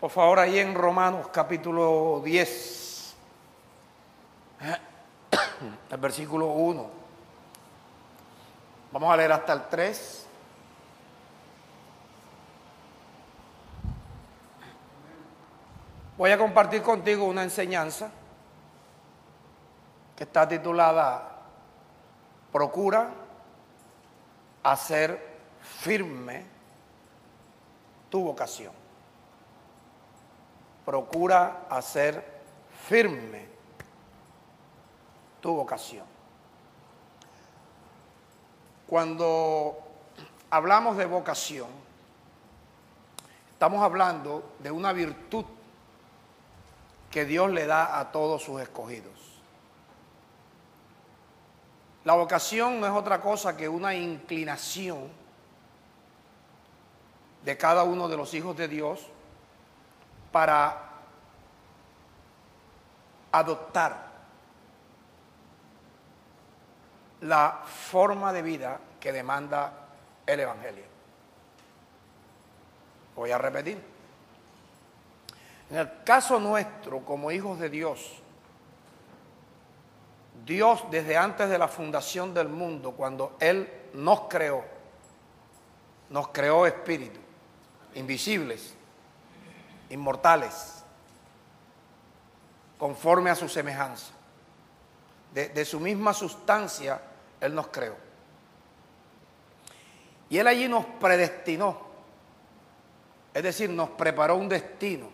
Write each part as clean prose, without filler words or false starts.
Por favor, ahí en Romanos capítulo 10, el versículo 1. Vamos a leer hasta el 3. Voy a compartir contigo una enseñanza que está titulada Procura hacer firme tu vocación. Procura hacer firme tu vocación. Cuando hablamos de vocación, estamos hablando de una virtud que Dios le da a todos sus escogidos. La vocación no es otra cosa que una inclinación de cada uno de los hijos de Dios para adoptar la forma de vida que demanda el Evangelio. Voy a repetir. En el caso nuestro, como hijos de Dios, Dios desde antes de la fundación del mundo, cuando Él nos creó espíritus, invisibles, inmortales, conforme a su semejanza. De su misma sustancia, Él nos creó. Y Él allí nos predestinó, es decir, nos preparó un destino.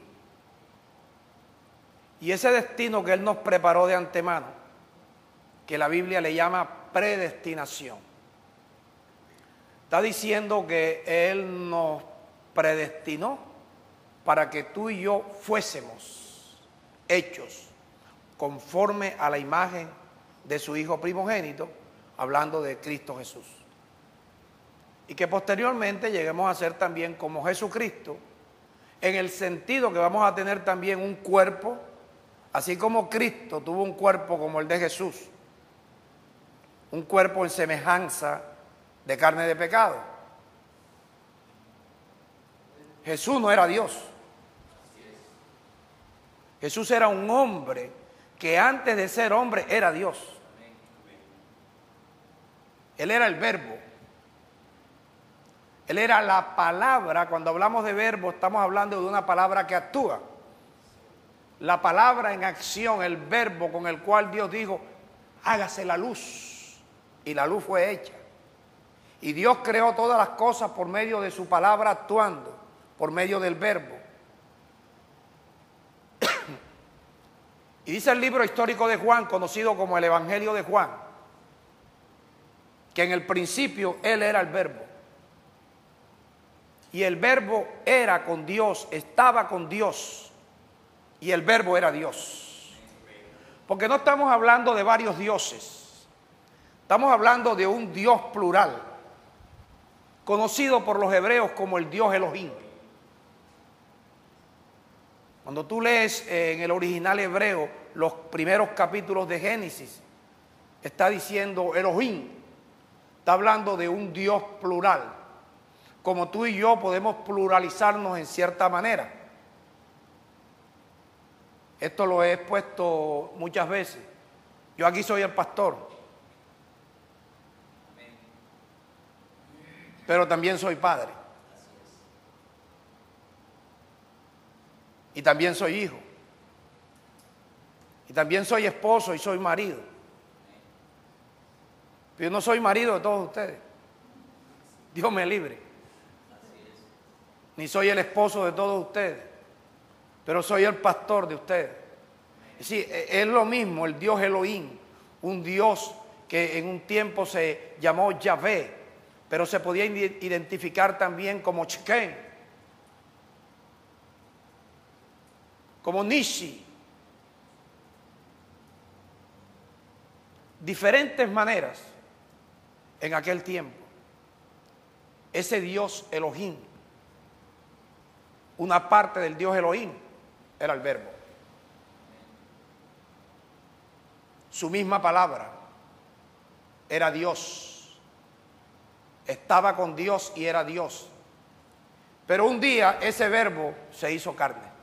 Y ese destino que Él nos preparó de antemano, que la Biblia le llama predestinación, está diciendo que Él nos predestinó para que tú y yo fuésemos hechos conforme a la imagen de su Hijo primogénito, hablando de Cristo Jesús. Y que posteriormente lleguemos a ser también como Jesucristo, en el sentido que vamos a tener también un cuerpo, así como Cristo tuvo un cuerpo como el de Jesús, un cuerpo en semejanza de carne de pecado. Jesús no era Dios. Jesús era un hombre que antes de ser hombre era Dios. Él era el verbo. Él era la palabra. Cuando hablamos de verbo estamos hablando de una palabra que actúa. La palabra en acción, el verbo con el cual Dios dijo, hágase la luz. Y la luz fue hecha. Y Dios creó todas las cosas por medio de su palabra actuando, por medio del verbo. Y dice el libro histórico de Juan, conocido como el Evangelio de Juan, que en el principio Él era el verbo. Y el verbo era con Dios, estaba con Dios. Y el verbo era Dios. Porque no estamos hablando de varios dioses. Estamos hablando de un Dios plural, conocido por los hebreos como el Dios Elohim. Cuando tú lees en el original hebreo los primeros capítulos de Génesis, está diciendo Elohim, está hablando de un Dios plural, como tú y yo podemos pluralizarnos en cierta manera. Esto lo he expuesto muchas veces. Yo aquí soy el pastor, pero también soy padre. Y también soy hijo. Y también soy esposo y soy marido. Pero yo no soy marido de todos ustedes. Dios me libre. Ni soy el esposo de todos ustedes. Pero soy el pastor de ustedes. Sí, es lo mismo, el Dios Elohim. Un Dios que en un tiempo se llamó Yahvé, pero se podía identificar también como Chiquén, como Nishi. Diferentes maneras en aquel tiempo. Ese Dios Elohim, una parte del Dios Elohim, era el verbo. Su misma palabra era Dios. Estaba con Dios y era Dios. Pero un día ese verbo se hizo carne.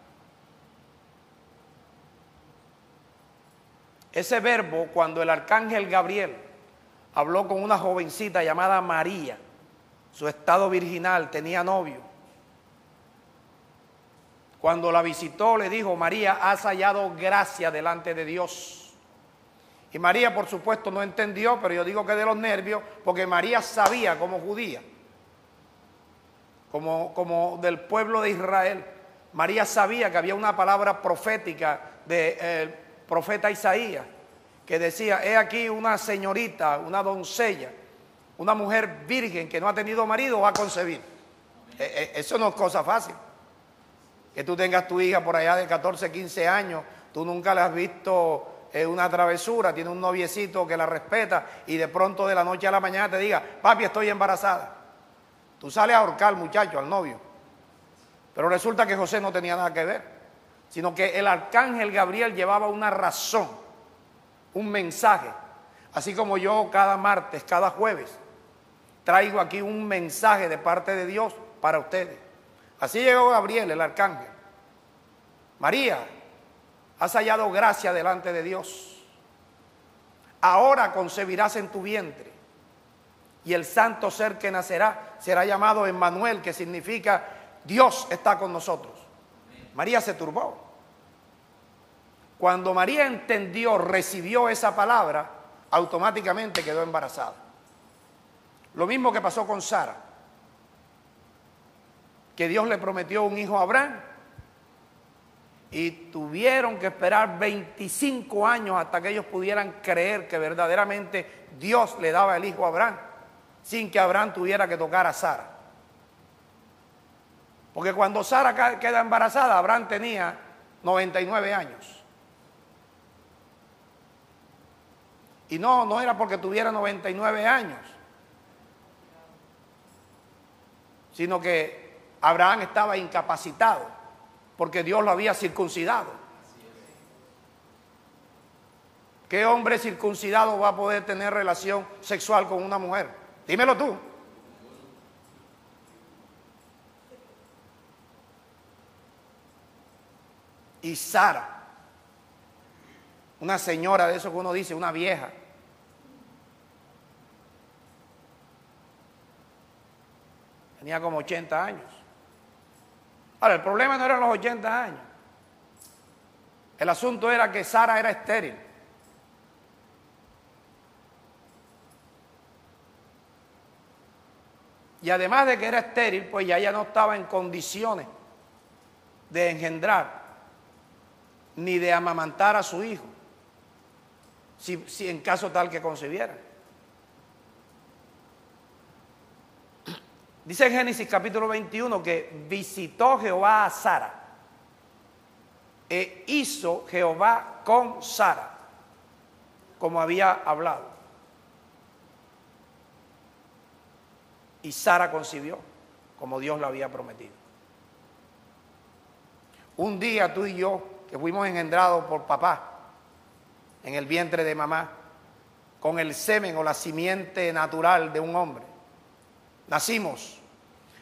Ese verbo, cuando el arcángel Gabriel habló con una jovencita llamada María, su estado virginal, tenía novio. Cuando la visitó le dijo: María, has hallado gracia delante de Dios. Y María, por supuesto, no entendió, pero yo digo que de los nervios, porque María sabía, como judía, como del pueblo de Israel, María sabía que había una palabra profética del profeta Isaías, que decía: he aquí una señorita, una doncella, una mujer virgen que no ha tenido marido, va a concebir. Eso no es cosa fácil. Que tú tengas tu hija por allá de 14, 15 años, tú nunca le has visto una travesura, tiene un noviecito que la respeta y de pronto de la noche a la mañana te diga: papi, estoy embarazada. Tú sales a ahorcar al muchacho, al novio. Pero resulta que José no tenía nada que ver, sino que el arcángel Gabriel llevaba una razón, un mensaje. Así como yo cada martes, cada jueves, traigo aquí un mensaje de parte de Dios para ustedes. Así llegó Gabriel, el arcángel. María, has hallado gracia delante de Dios. Ahora concebirás en tu vientre, y el santo ser que nacerá será llamado Emmanuel, que significa Dios está con nosotros. María se turbó. Cuando María entendió, recibió esa palabra, automáticamente quedó embarazada. Lo mismo que pasó con Sara, que Dios le prometió un hijo a Abraham y tuvieron que esperar 25 años hasta que ellos pudieran creer que verdaderamente Dios le daba el hijo a Abraham, sin que Abraham tuviera que tocar a Sara. Porque cuando Sara queda embarazada, Abraham tenía 99 años. Y no era porque tuviera 99 años, sino que Abraham estaba incapacitado porque Dios lo había circuncidado. ¿Qué hombre circuncidado va a poder tener relación sexual con una mujer? Dímelo tú. Y Sara, una señora de eso que uno dice, una vieja, tenía como 80 años. Ahora, el problema no eran los 80 años. El asunto era que Sara era estéril. Y además de que era estéril, pues ya ella no estaba en condiciones de engendrar ni de amamantar a su hijo, si en caso tal que concibiera. Dice en Génesis capítulo 21 que visitó Jehová a Sara e hizo Jehová con Sara como había hablado. Y Sara concibió como Dios lo había prometido. Un día tú y yo, que fuimos engendrados por papá en el vientre de mamá, con el semen o la simiente natural de un hombre, nacimos.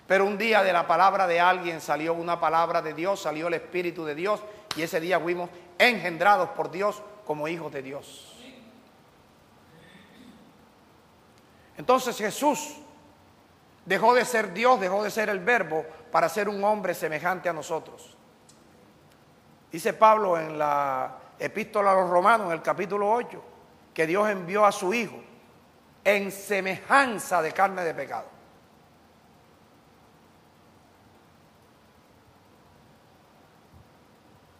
Pero un día de la palabra de alguien salió una palabra de Dios, salió el Espíritu de Dios, y ese día fuimos engendrados por Dios como hijos de Dios. Entonces Jesús dejó de ser Dios, dejó de ser el Verbo para ser un hombre semejante a nosotros. Dice Pablo en la Epístola a los Romanos, en el capítulo 8, que Dios envió a su Hijo en semejanza de carne de pecado.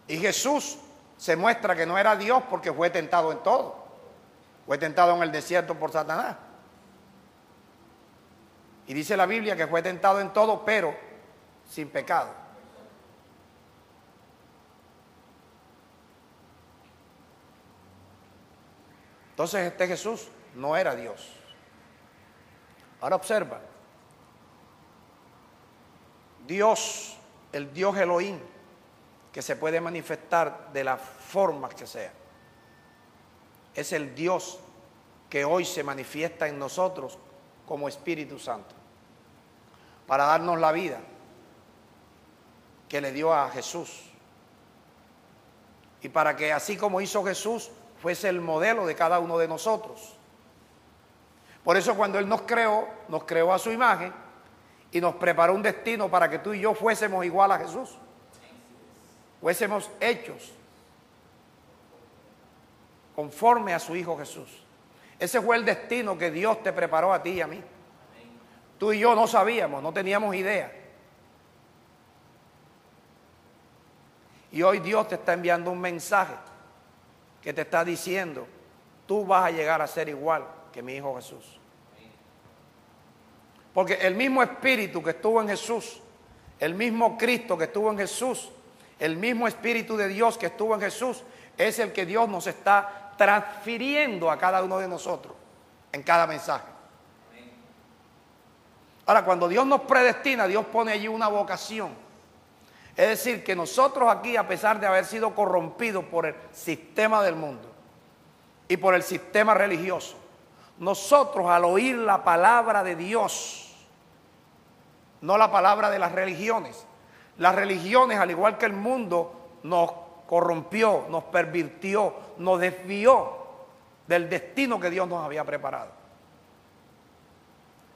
Y Jesús se muestra que no era Dios porque fue tentado en todo. Fue tentado en el desierto por Satanás. Y dice la Biblia que fue tentado en todo, pero sin pecado. Entonces este Jesús no era Dios. Ahora observa. Dios, el Dios Elohim, que se puede manifestar de la forma que sea, es el Dios que hoy se manifiesta en nosotros como Espíritu Santo, para darnos la vida que le dio a Jesús, y para que así como hizo Jesús, fuese el modelo de cada uno de nosotros. Por eso cuando Él nos creó a su imagen y nos preparó un destino para que tú y yo fuésemos igual a Jesús. Fuésemos hechos conforme a su Hijo Jesús. Ese fue el destino que Dios te preparó a ti y a mí. Tú y yo no sabíamos, no teníamos idea. Y hoy Dios te está enviando un mensaje que te está diciendo, tú vas a llegar a ser igual que mi Hijo Jesús. Porque el mismo Espíritu que estuvo en Jesús, el mismo Cristo que estuvo en Jesús, el mismo Espíritu de Dios que estuvo en Jesús, es el que Dios nos está transfiriendo a cada uno de nosotros en cada mensaje. Ahora, cuando Dios nos predestina, Dios pone allí una vocación. Es decir, que nosotros aquí, a pesar de haber sido corrompidos por el sistema del mundo y por el sistema religioso, nosotros al oír la palabra de Dios, no la palabra de las religiones, al igual que el mundo, nos corrompió, nos pervirtió, nos desvió del destino que Dios nos había preparado.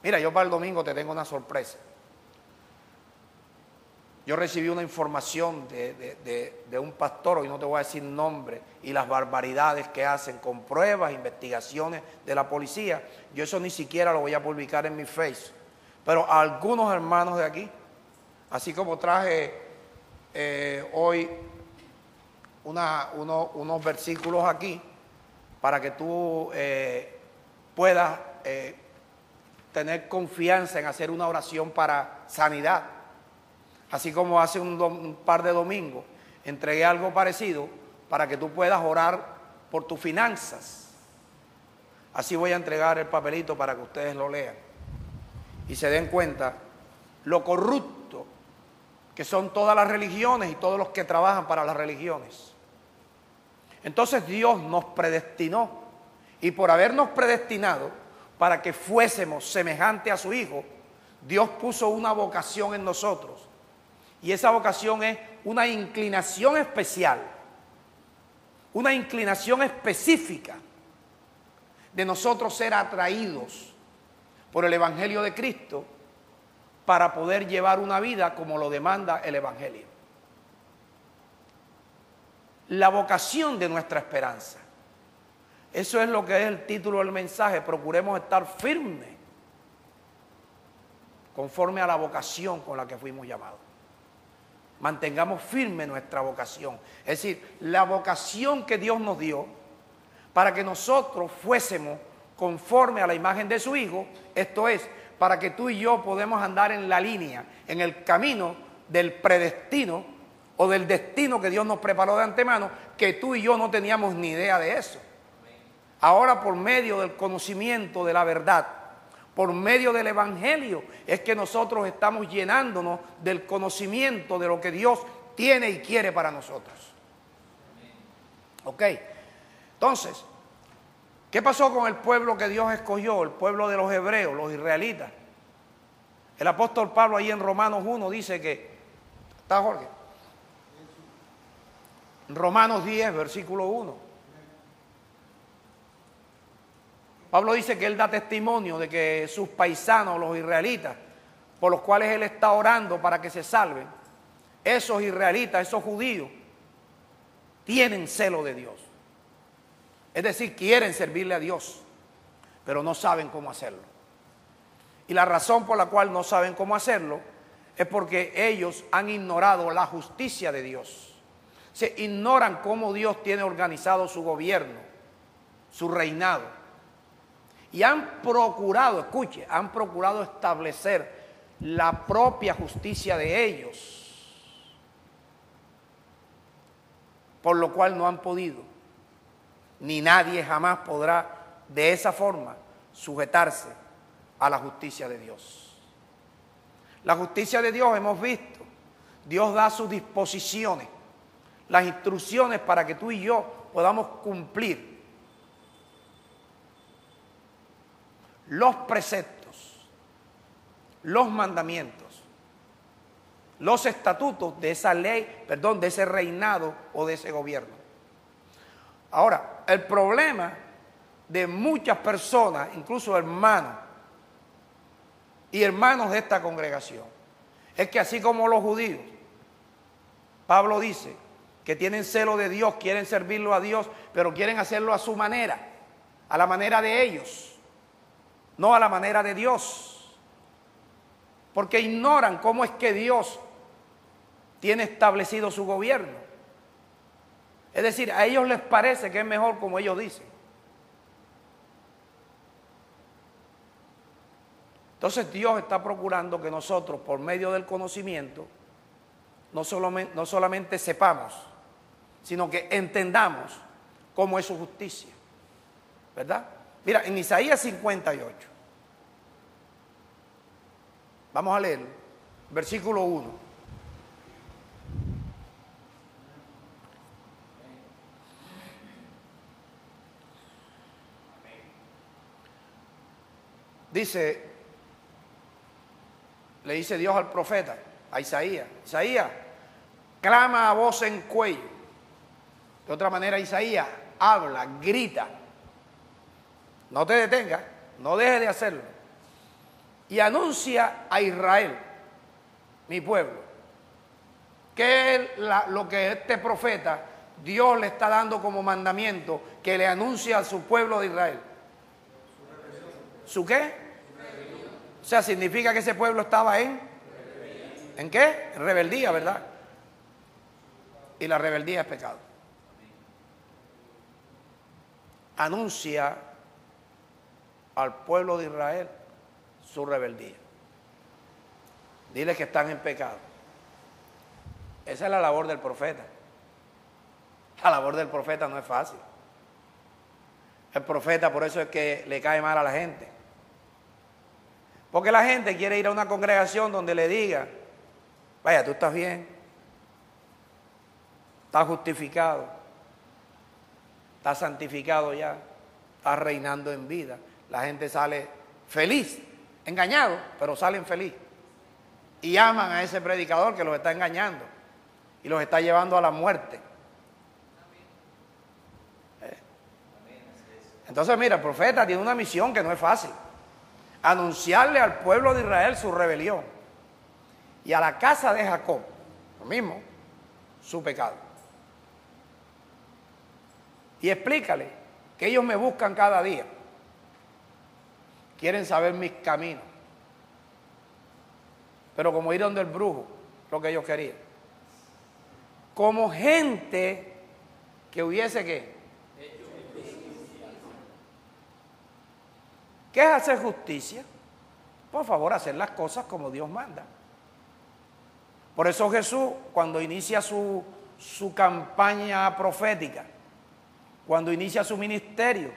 Mira, yo para el domingo te tengo una sorpresa. Yo recibí una información de un pastor, hoy no te voy a decir nombre, y las barbaridades que hacen con pruebas, investigaciones de la policía. Yo eso ni siquiera lo voy a publicar en mi Face. Pero a algunos hermanos de aquí, así como traje hoy unos versículos aquí, para que tú puedas tener confianza en hacer una oración para sanidad. Así como hace un par de domingos entregué algo parecido para que tú puedas orar por tus finanzas. Así voy a entregar el papelito para que ustedes lo lean y se den cuenta lo corrupto que son todas las religiones y todos los que trabajan para las religiones. Entonces Dios nos predestinó, y por habernos predestinado para que fuésemos semejantes a su Hijo, Dios puso una vocación en nosotros. Y esa vocación es una inclinación especial, una inclinación específica de nosotros ser atraídos por el Evangelio de Cristo para poder llevar una vida como lo demanda el Evangelio. La vocación de nuestra esperanza. Eso es lo que es el título del mensaje. Procuremos estar firmes conforme a la vocación con la que fuimos llamados. Mantengamos firme nuestra vocación. Es decir, la vocación que Dios nos dio para que nosotros fuésemos conforme a la imagen de su Hijo. Esto es, para que tú y yo podamos andar en la línea, en el camino del predestino o del destino que Dios nos preparó de antemano, que tú y yo no teníamos ni idea de eso. Ahora, por medio del conocimiento de la verdad, por medio del Evangelio, es que nosotros estamos llenándonos del conocimiento de lo que Dios tiene y quiere para nosotros. Ok, entonces, ¿qué pasó con el pueblo que Dios escogió? El pueblo de los hebreos, los israelitas. El apóstol Pablo ahí en Romanos 1 dice que, ¿está Jorge? Romanos 10, versículo 1. Pablo dice que él da testimonio de que sus paisanos, los israelitas, por los cuales él está orando para que se salven, esos israelitas, esos judíos, tienen celo de Dios. Es decir, quieren servirle a Dios, pero no saben cómo hacerlo. Y la razón por la cual no saben cómo hacerlo es porque ellos han ignorado la justicia de Dios. Se ignoran cómo Dios tiene organizado su gobierno, su reinado. Y han procurado, escuche, han procurado establecer la propia justicia de ellos, por lo cual no han podido, ni nadie jamás podrá de esa forma sujetarse a la justicia de Dios. La justicia de Dios hemos visto, Dios da sus disposiciones, las instrucciones para que tú y yo podamos cumplir los preceptos, los mandamientos, los estatutos de esa ley, de ese reinado o de ese gobierno. Ahora, el problema de muchas personas, incluso hermanos y hermanos de esta congregación, es que así como los judíos, Pablo dice que tienen celo de Dios, quieren servirlo a Dios, pero quieren hacerlo a su manera, a la manera de ellos, no a la manera de Dios, porque ignoran cómo es que Dios tiene establecido su gobierno. Es decir, a ellos les parece que es mejor como ellos dicen. Entonces Dios está procurando que nosotros, por medio del conocimiento, no solamente sepamos, sino que entendamos cómo es su justicia. ¿Verdad? Mira, en Isaías 58, vamos a leer, versículo 1. Dice, le dice Dios al profeta, a Isaías, Isaías, clama a voz en cuello. De otra manera, Isaías, habla, grita. No te detengas, no dejes de hacerlo. Y anuncia a Israel, mi pueblo, que es lo que este profeta, Dios le está dando como mandamiento, que le anuncie a su pueblo de Israel. ¿Su qué? O sea, significa que ese pueblo estaba ¿en qué? Rebeldía, ¿verdad? Y la rebeldía es pecado. Anuncia al pueblo de Israel su rebeldía. Dile que están en pecado. Esa es la labor del profeta. La labor del profeta no es fácil. El profeta, por eso es que le cae mal a la gente. Porque la gente quiere ir a una congregación donde le diga, vaya, tú estás bien, estás justificado, estás santificado ya, estás reinando en vida. La gente sale feliz, engañado, pero salen feliz. Y aman a ese predicador que los está engañando y los está llevando a la muerte. Entonces, mira, el profeta tiene una misión que no es fácil. Anunciarle al pueblo de Israel su rebelión y a la casa de Jacob, lo mismo, su pecado. Y explícale que ellos me buscan cada día, quieren saber mis caminos, pero como ir donde el brujo, lo que ellos querían, como gente que hubiese ¿qué? ¿Qué es hacer justicia? Por favor, hacer las cosas como Dios manda. Por eso Jesús, cuando inicia su campaña profética, cuando inicia su ministerio,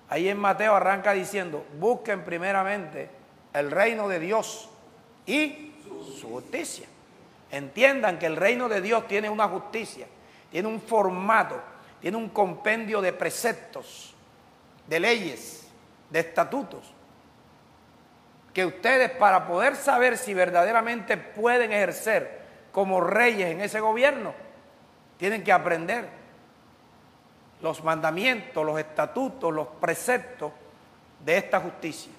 ahí en Mateo arranca diciendo, busquen primeramente el reino de Dios y su justicia. Entiendan que el reino de Dios tiene una justicia, tiene un formato, tiene un compendio de preceptos, de leyes, de estatutos, que ustedes, para poder saber si verdaderamente pueden ejercer como reyes en ese gobierno, tienen que aprender los mandamientos, los estatutos, los preceptos de esta justicia.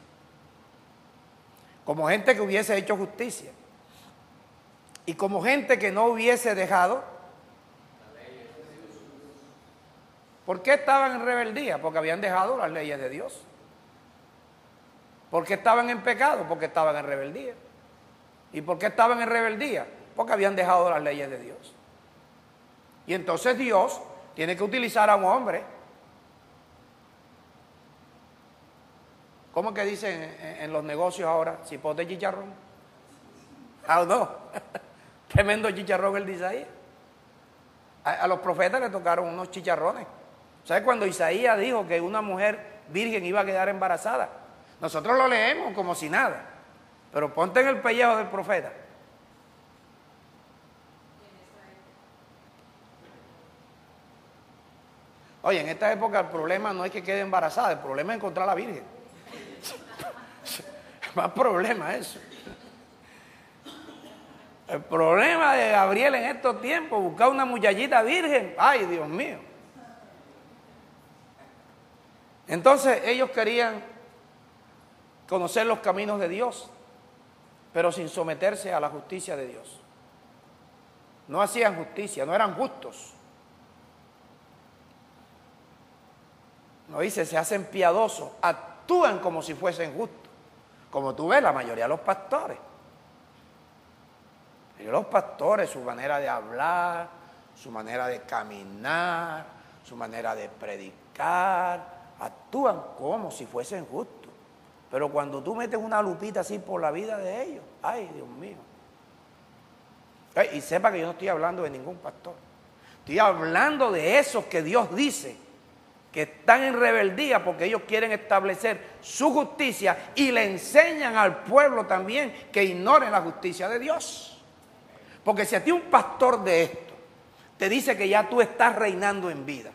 Como gente que hubiese hecho justicia y como gente que no hubiese dejado. ¿Por qué estaban en rebeldía? Porque habían dejado las leyes de Dios. ¿Por qué estaban en pecado? Porque estaban en rebeldía. ¿Y por qué estaban en rebeldía? Porque habían dejado las leyes de Dios. Y entonces Dios tiene que utilizar a un hombre. ¿Cómo que dicen en los negocios ahora? Cipote chicharrón. ¿Ah, no? Tremendo chicharrón el de Isaías. A los profetas le tocaron unos chicharrones. ¿Sabes cuando Isaías dijo que una mujer virgen iba a quedar embarazada? Nosotros lo leemos como si nada, pero ponte en el pellejo del profeta. Oye, en esta época el problema no es que quede embarazada, el problema es encontrar a la virgen. Más problema eso. El problema de Gabriel en estos tiempos, buscar una muchachita virgen, ay Dios mío. Entonces ellos querían conocer los caminos de Dios, pero sin someterse a la justicia de Dios. No hacían justicia, no eran justos. No dice, se hacen piadosos, actúan como si fuesen justos. Como tú ves, la mayoría de los pastores. Los pastores, su manera de hablar, su manera de caminar, su manera de predicar, actúan como si fuesen justos. Pero cuando tú metes una lupita así por la vida de ellos, ay, Dios mío. Y sepa que yo no estoy hablando de ningún pastor. Estoy hablando de esos que Dios dice que están en rebeldía porque ellos quieren establecer su justicia y le enseñan al pueblo también que ignoren la justicia de Dios. Porque si a ti un pastor de esto te dice que ya tú estás reinando en vida,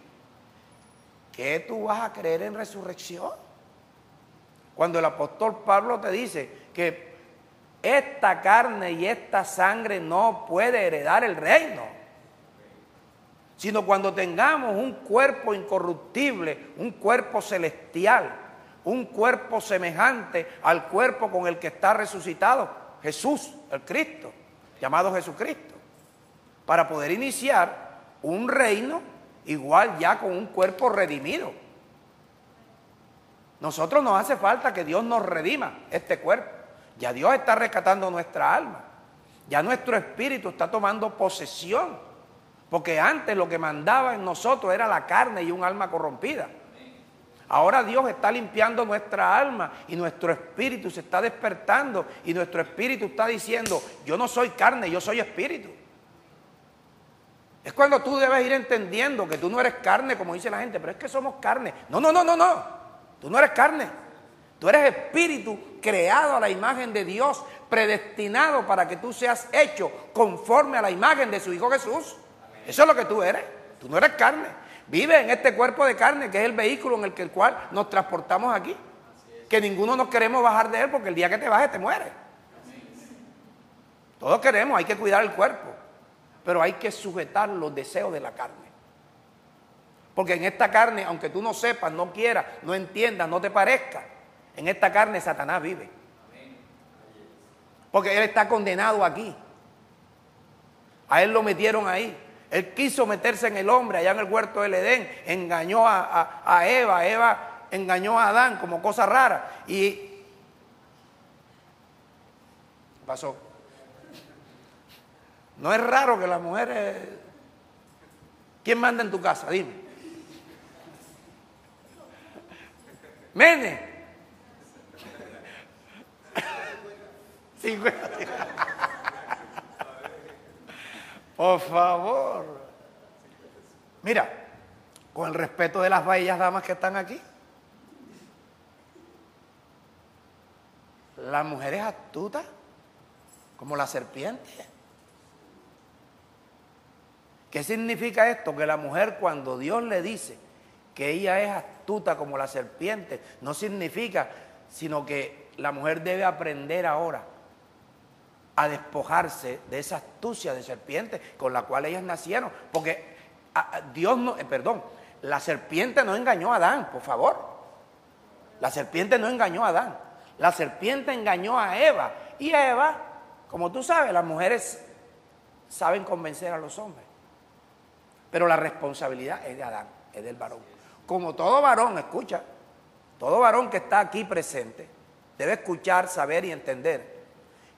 ¿qué tú vas a creer en resurrección? Cuando el apóstol Pablo te dice que esta carne y esta sangre no puede heredar el reino, sino cuando tengamos un cuerpo incorruptible, un cuerpo celestial, un cuerpo semejante al cuerpo con el que está resucitado Jesús, el Cristo, llamado Jesucristo, para poder iniciar un reino igual ya con un cuerpo redimido. Nosotros nos hace falta que Dios nos redima este cuerpo. Ya Dios está rescatando nuestra alma. Ya nuestro espíritu está tomando posesión. Porque antes lo que mandaba en nosotros era la carne y un alma corrompida. Ahora Dios está limpiando nuestra alma y nuestro espíritu se está despertando y nuestro espíritu está diciendo, yo no soy carne, yo soy espíritu. Es cuando tú debes ir entendiendo que tú no eres carne, como dice la gente, pero es que somos carne. No, no, no, no, no. Tú no eres carne. Tú eres espíritu creado a la imagen de Dios, predestinado para que tú seas hecho conforme a la imagen de su Hijo Jesús. Eso es lo que tú eres. Tú no eres carne. Vive en este cuerpo de carne, que es el vehículo en el cual nos transportamos aquí. Que ninguno nos queremos bajar de él, porque el día que te bajes te mueres. Todos queremos, hay que cuidar el cuerpo. Pero hay que sujetar los deseos de la carne. Porque en esta carne, aunque tú no sepas, no quieras, no entiendas, no te parezca, en esta carne Satanás vive. Porque él está condenado aquí. A él lo metieron ahí. Él quiso meterse en el hombre allá en el huerto del Edén, engañó a Eva, Eva engañó a Adán como cosa rara y pasó. No es raro que las mujeres... ¿Quién manda en tu casa? Dime. Mene. 50. Por favor. Mira, con el respeto de las bellas damas que están aquí, la mujer es astuta como la serpiente. ¿Qué significa esto? Que la mujer, cuando Dios le dice que ella es astuta como la serpiente, no significa, sino que la mujer debe aprender ahora a despojarse de esa astucia de serpiente con la cual ellas nacieron. Porque Dios no, la serpiente no engañó a Adán, por favor. La serpiente no engañó a Adán. La serpiente engañó a Eva. Y Eva, como tú sabes, las mujeres saben convencer a los hombres. Pero la responsabilidad es de Adán, es del varón. Como todo varón, escucha, todo varón que está aquí presente debe escuchar, saber y entender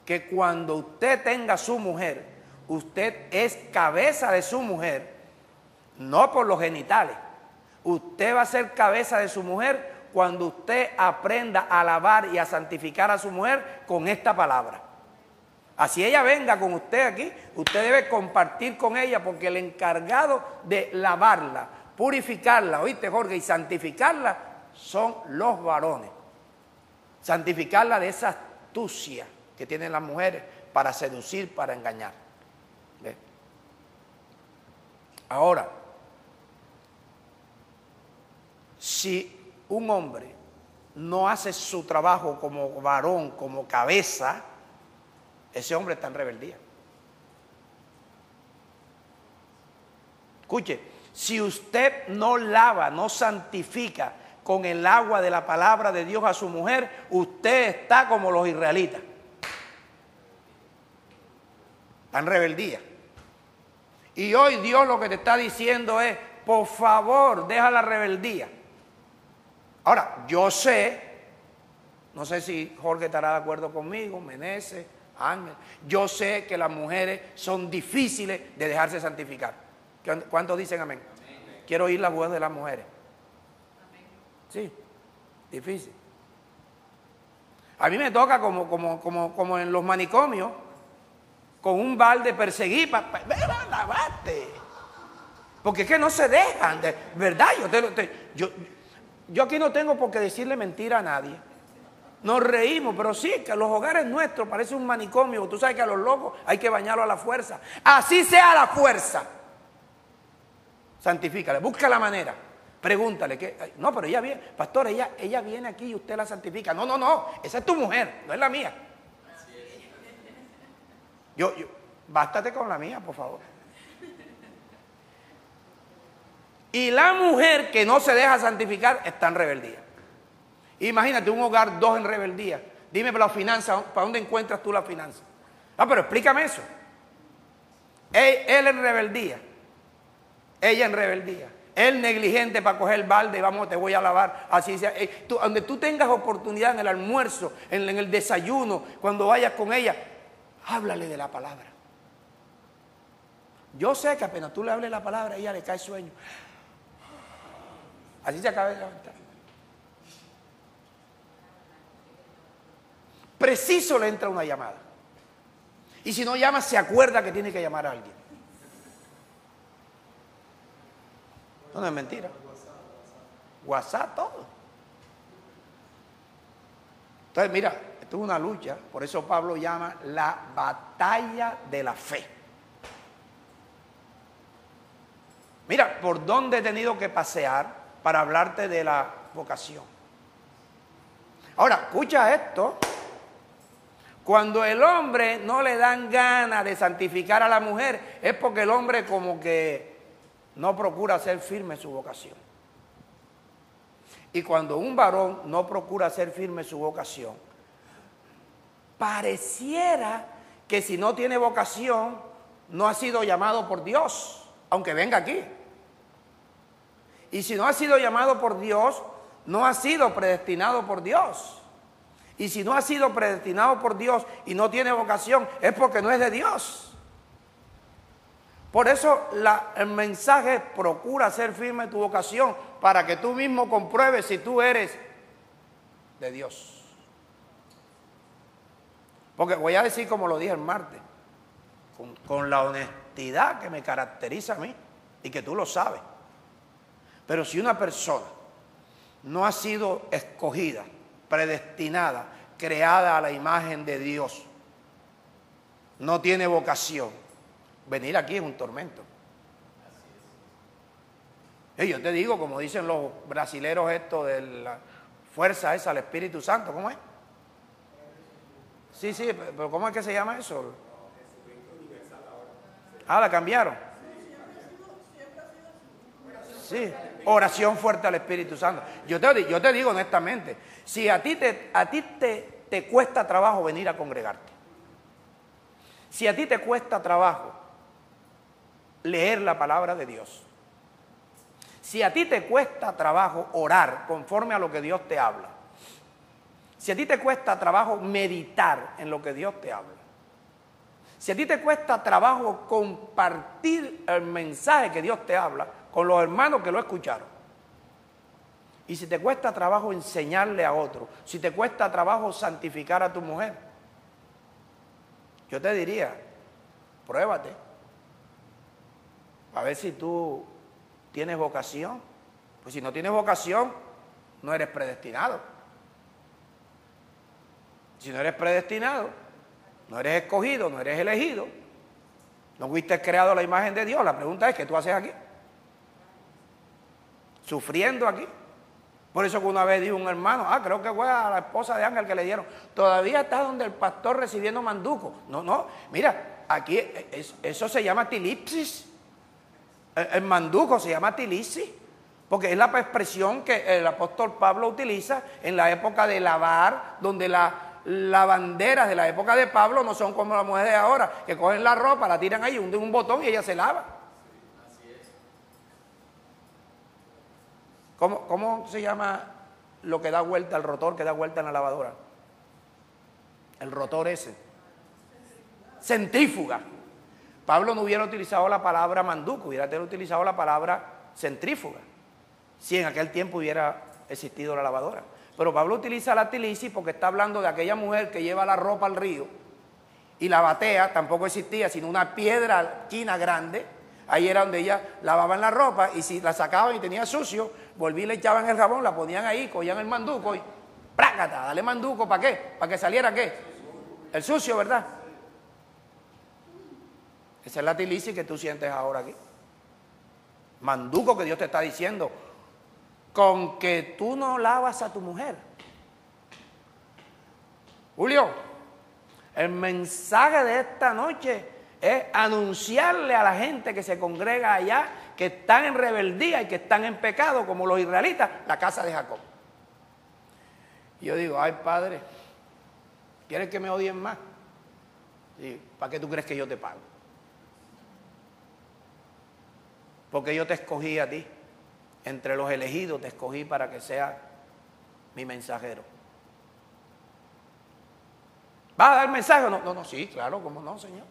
que cuando usted tenga su mujer, usted es cabeza de su mujer, no por los genitales. Usted va a ser cabeza de su mujer cuando usted aprenda a alabar y a santificar a su mujer con esta palabra. Así ella venga con usted aquí, usted debe compartir con ella, porque el encargado de lavarla, purificarla, oíste Jorge, y santificarla son los varones. Santificarla de esa astucia que tienen las mujeres para seducir, para engañar. ¿Ve? Ahora, si un hombre no hace su trabajo como varón, como cabeza, ese hombre está en rebeldía. Escuche, si usted no lava, no santifica con el agua de la palabra de Dios a su mujer, usted está como los israelitas. Está en rebeldía. Y hoy Dios lo que te está diciendo es, por favor, deja la rebeldía. Ahora, yo sé, no sé si Jorge estará de acuerdo conmigo, Meneses, Ángel, yo sé que las mujeres son difíciles de dejarse santificar. ¿Cuántos dicen amén? Amén. Quiero oír la voz de las mujeres. Amén. Sí, difícil. A mí me toca como en los manicomios, con un balde perseguir para lavarte. Porque es que no se dejan, ¿verdad? Yo aquí no tengo por qué decirle mentira a nadie. Nos reímos, pero sí, que los hogares nuestros parecen un manicomio. Tú sabes que a los locos hay que bañarlos a la fuerza. Así sea la fuerza. Santifícale, busca la manera. Pregúntale, no, pero ella viene, pastor, ella viene aquí y usted la santifica. No, esa es tu mujer, no es la mía. Bástate con la mía, por favor. Y la mujer que no se deja santificar está en rebeldía. Imagínate un hogar, dos en rebeldía. Dime para la finanza, ¿para dónde encuentras tú la finanza? Pero explícame eso. Él en rebeldía. Ella en rebeldía. Él negligente para coger el balde y vamos, te voy a lavar. Así sea. Donde tú tengas oportunidad en el almuerzo, en el desayuno, cuando vayas con ella, háblale de la palabra. Yo sé que apenas tú le hables la palabra, a ella le cae sueño. Así se acaba de levantar. Preciso le entra una llamada. Y si no llama, se acuerda que tiene que llamar a alguien. No es mentira. WhatsApp, todo. Entonces, mira, esto es una lucha. Por eso Pablo llama la batalla de la fe. Mira, por dónde he tenido que pasear para hablarte de la vocación. Ahora, escucha esto. Cuando el hombre no le dan ganas de santificar a la mujer, es porque el hombre como que no procura ser firme su vocación. Y cuando un varón no procura ser firme su vocación, pareciera que si no tiene vocación, no ha sido llamado por Dios, aunque venga aquí. Y si no ha sido llamado por Dios, no ha sido predestinado por Dios. Y si no ha sido predestinado por Dios y no tiene vocación, es porque no es de Dios. Por eso el mensaje es: procura ser firme en tu vocación para que tú mismo compruebes si tú eres de Dios. Porque voy a decir como lo dije el martes, con la honestidad que me caracteriza a mí y que tú lo sabes. Pero si una persona no ha sido escogida, predestinada, creada a la imagen de Dios, no tiene vocación, venir aquí es un tormento. Y yo te digo, como dicen los brasileros, esto de la fuerza esa, el Espíritu Santo, ¿cómo es? Sí, pero ¿cómo es que se llama eso? La cambiaron. Sí, oración fuerte al Espíritu Santo. Yo te digo honestamente, si a ti te cuesta trabajo venir a congregarte, si a ti te cuesta trabajo leer la palabra de Dios, si a ti te cuesta trabajo orar conforme a lo que Dios te habla, si a ti te cuesta trabajo meditar en lo que Dios te habla, si a ti te cuesta trabajo compartir el mensaje que Dios te habla con los hermanos que lo escucharon, y si te cuesta trabajo enseñarle a otro, si te cuesta trabajo santificar a tu mujer, yo te diría, pruébate, a ver si tú tienes vocación. Pues si no tienes vocación, no eres predestinado. Si no eres predestinado, no eres escogido, no eres elegido, no fuiste creado a la imagen de Dios. La pregunta es, ¿qué tú haces aquí? Sufriendo aquí. Por eso que una vez dijo un hermano, creo que fue a la esposa de Ángel que le dieron, todavía está donde el pastor recibiendo manduco. No, mira, aquí eso se llama tilipsis. El manduco se llama tilisis. Porque es la expresión que el apóstol Pablo utiliza en la época de lavar, donde las lavanderas de la época de Pablo no son como las mujeres de ahora, que cogen la ropa, la tiran ahí, hunden un botón y ella se lava. ¿Cómo se llama lo que da vuelta, el rotor que da vuelta en la lavadora? El rotor ese. Centrífuga. Pablo no hubiera utilizado la palabra manduco, hubiera utilizado la palabra centrífuga, si en aquel tiempo hubiera existido la lavadora. Pero Pablo utiliza la tilisis porque está hablando de aquella mujer que lleva la ropa al río y la batea, tampoco existía, sino una piedra quina grande. Ahí era donde ella lavaban la ropa y si la sacaban y tenía sucio, volvían y le echaban el jabón, la ponían ahí, cogían el manduco y ¡prácata! Dale manduco, ¿para qué? ¿Para que saliera qué? El sucio, ¿verdad? Esa es la tilisis que tú sientes ahora aquí. Manduco que Dios te está diciendo. Con que tú no lavas a tu mujer. Julio, el mensaje de esta noche es anunciarle a la gente que se congrega allá, que están en rebeldía y que están en pecado, como los israelitas, la casa de Jacob. Y yo digo, ay Padre, ¿quieres que me odien más? Sí, ¿para qué tú crees que yo te pago? Porque yo te escogí a ti. Entre los elegidos te escogí para que seas mi mensajero. ¿Vas a dar mensaje? No, sí, claro, ¿cómo no, Señor?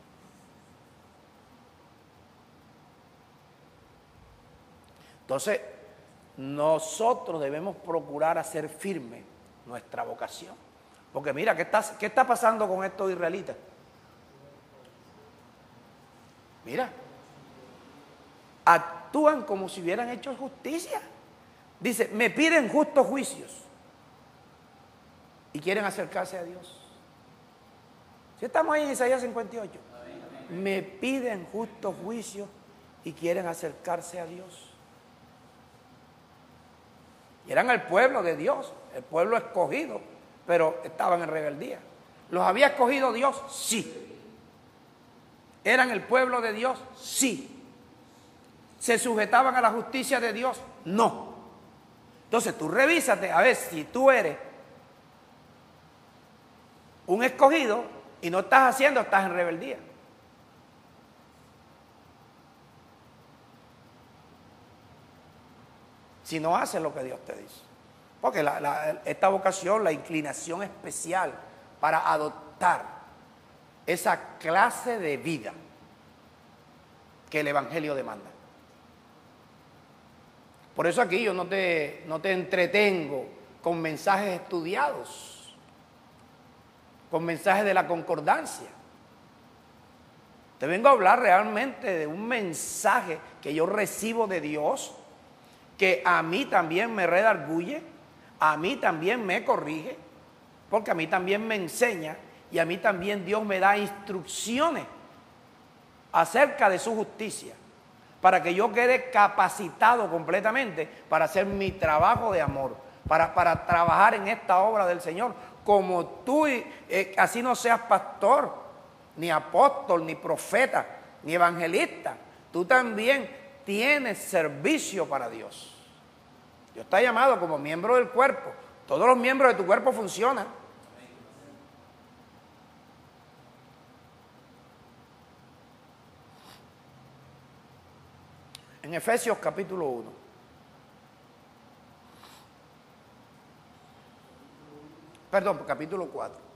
Entonces, nosotros debemos procurar hacer firme nuestra vocación. Porque mira, ¿qué está pasando con estos israelitas? Mira, actúan como si hubieran hecho justicia. Dice, me piden justos juicios y quieren acercarse a Dios. Si estamos ahí en Isaías 58, me piden justos juicios y quieren acercarse a Dios. Y eran el pueblo de Dios, el pueblo escogido, pero estaban en rebeldía. ¿Los había escogido Dios? Sí. ¿Eran el pueblo de Dios? Sí. ¿Se sujetaban a la justicia de Dios? No. Entonces tú revísate a ver si tú eres un escogido y no estás haciendo, estás en rebeldía. Si no haces lo que Dios te dice. Porque esta vocación, la inclinación especial para adoptar esa clase de vida que el Evangelio demanda. Por eso aquí yo no te entretengo con mensajes estudiados, con mensajes de la concordancia. Te vengo a hablar realmente de un mensaje que yo recibo de Dios, que a mí también me redarguye, a mí también me corrige, porque a mí también me enseña y a mí también Dios me da instrucciones acerca de su justicia, para que yo quede capacitado completamente para hacer mi trabajo de amor, para trabajar en esta obra del Señor, como tú, así no seas pastor, ni apóstol, ni profeta, ni evangelista, tú también tienes servicio para Dios. Dios está llamado como miembro del cuerpo, todos los miembros de tu cuerpo funcionan. En Efesios capítulo 1. Perdón, capítulo 4.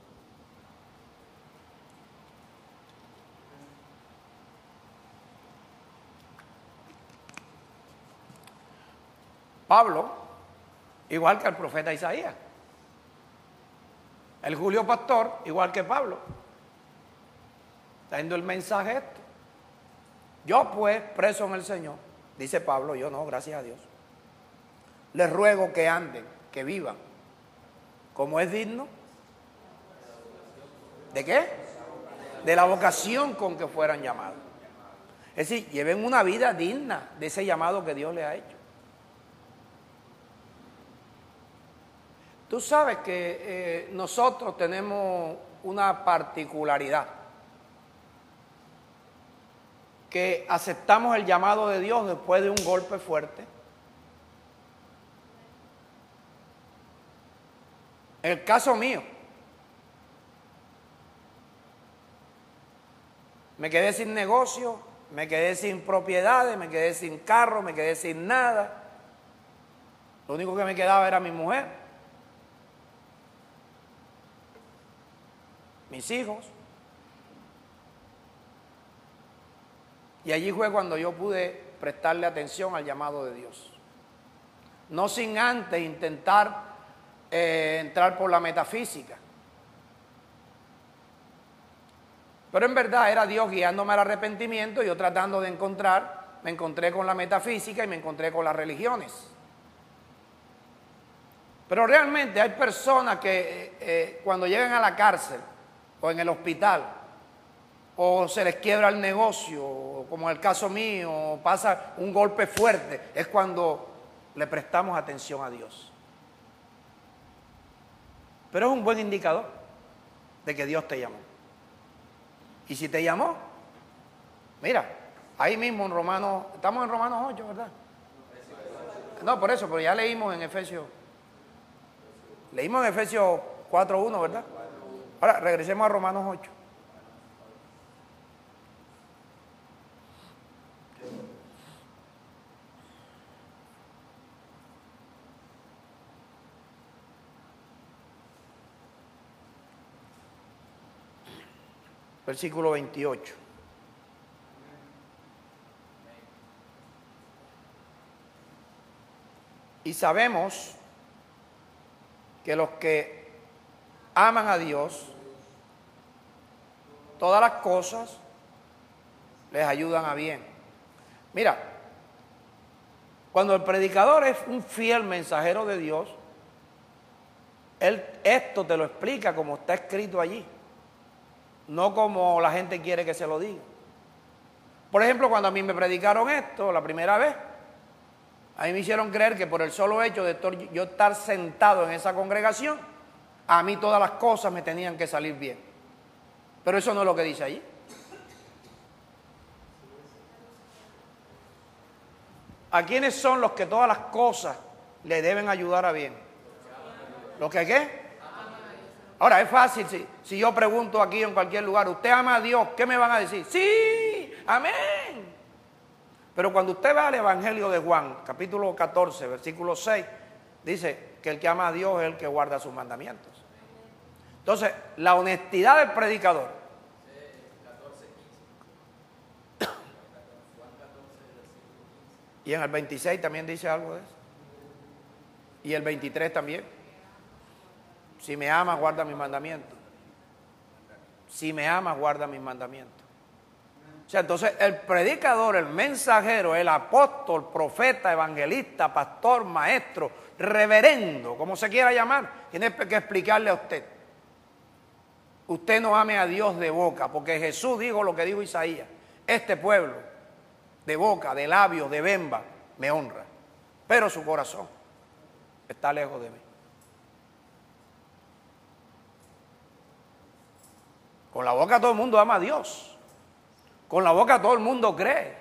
Pablo, igual que el profeta Isaías. El Julio Pastor, igual que Pablo. Trayendo el mensaje esto. Yo pues, preso en el Señor, dice Pablo, yo no, gracias a Dios, les ruego que anden, que vivan, como es digno. ¿De qué? De la vocación con que fueran llamados. Es decir, lleven una vida digna de ese llamado que Dios les ha hecho. Tú sabes que nosotros tenemos una particularidad, que aceptamos el llamado de Dios después de un golpe fuerte, En el caso mío, me quedé sin negocio, me quedé sin propiedades, me quedé sin carro, me quedé sin nada. Lo único que me quedaba era mi mujer, mis hijos. Y allí fue cuando yo pude prestarle atención al llamado de Dios. No sin antes intentar entrar por la metafísica. Pero en verdad era Dios guiándome al arrepentimiento y yo tratando de me encontré con la metafísica y me encontré con las religiones. Pero realmente hay personas que cuando llegan a la cárcel o en el hospital o se les quiebra el negocio, o como en el caso mío, o pasa un golpe fuerte, es cuando le prestamos atención a Dios. Pero es un buen indicador de que Dios te llamó. Y si te llamó, mira, ahí mismo en Romanos, estamos en Romanos 8, ¿verdad? No, por eso, pero ya leímos en Efesios 4:1, ¿verdad? Ahora, regresemos a Romanos 8. Versículo 28. Y sabemos que los que aman a Dios, todas las cosas les ayudan a bien. Mira, cuando el predicador es un fiel mensajero de Dios, él esto te lo explica como está escrito allí, no como la gente quiere que se lo diga. Por ejemplo, cuando a mí me predicaron esto la primera vez, a mí me hicieron creer que por el solo hecho de yo estar sentado en esa congregación, a mí todas las cosas me tenían que salir bien. Pero eso no es lo que dice allí. ¿A quiénes son los que todas las cosas le deben ayudar a bien? ¿Los que qué? Ahora, es fácil, si yo pregunto aquí en cualquier lugar, ¿usted ama a Dios? ¿Qué me van a decir? ¡Sí! ¡Amén! Pero cuando usted va al Evangelio de Juan, capítulo 14, versículo 6, dice que el que ama a Dios es el que guarda sus mandamientos. Entonces, la honestidad del predicador. Y en el 26 también dice algo de eso. Y el 23 también. Si me amas, guarda mis mandamientos. Si me amas, guarda mis mandamientos. O sea, entonces el predicador, el mensajero, el apóstol, profeta, evangelista, pastor, maestro, reverendo, como se quiera llamar, tiene que explicarle a usted. Usted no ame a Dios de boca, porque Jesús dijo lo que dijo Isaías. Este pueblo, de boca, de labios, de bemba, me honra, pero su corazón está lejos de mí. Con la boca todo el mundo ama a Dios. Con la boca todo el mundo cree.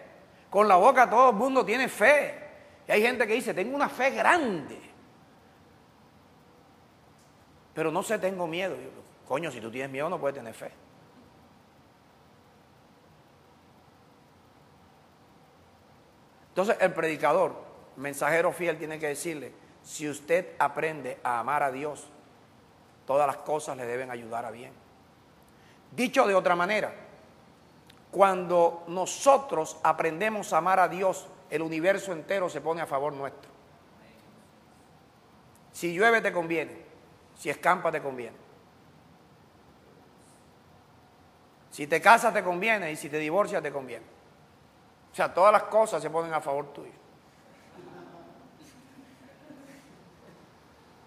Con la boca todo el mundo tiene fe. Y hay gente que dice, tengo una fe grande. Pero no sé, tengo miedo. Yo, coño, si tú tienes miedo no puedes tener fe. Entonces el predicador, mensajero fiel, tiene que decirle, si usted aprende a amar a Dios, todas las cosas le deben ayudar a bien. Dicho de otra manera, cuando nosotros aprendemos a amar a Dios, el universo entero se pone a favor nuestro. Si llueve te conviene, si escampa te conviene. Si te casas te conviene y si te divorcias te conviene. O sea, todas las cosas se ponen a favor tuyo.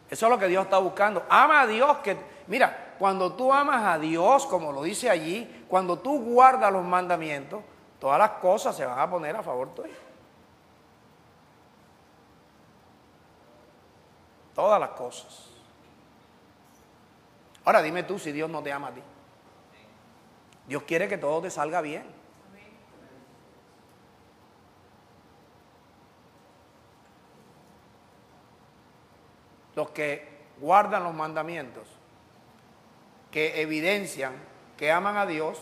Eso es lo que Dios está buscando. Ama a Dios que... Mira, cuando tú amas a Dios, como lo dice allí, cuando tú guardas los mandamientos, todas las cosas se van a poner a favor tuyo. Todas las cosas. Ahora dime tú si Dios no te ama a ti. Dios quiere que todo te salga bien. Los que guardan los mandamientos que evidencian que aman a Dios,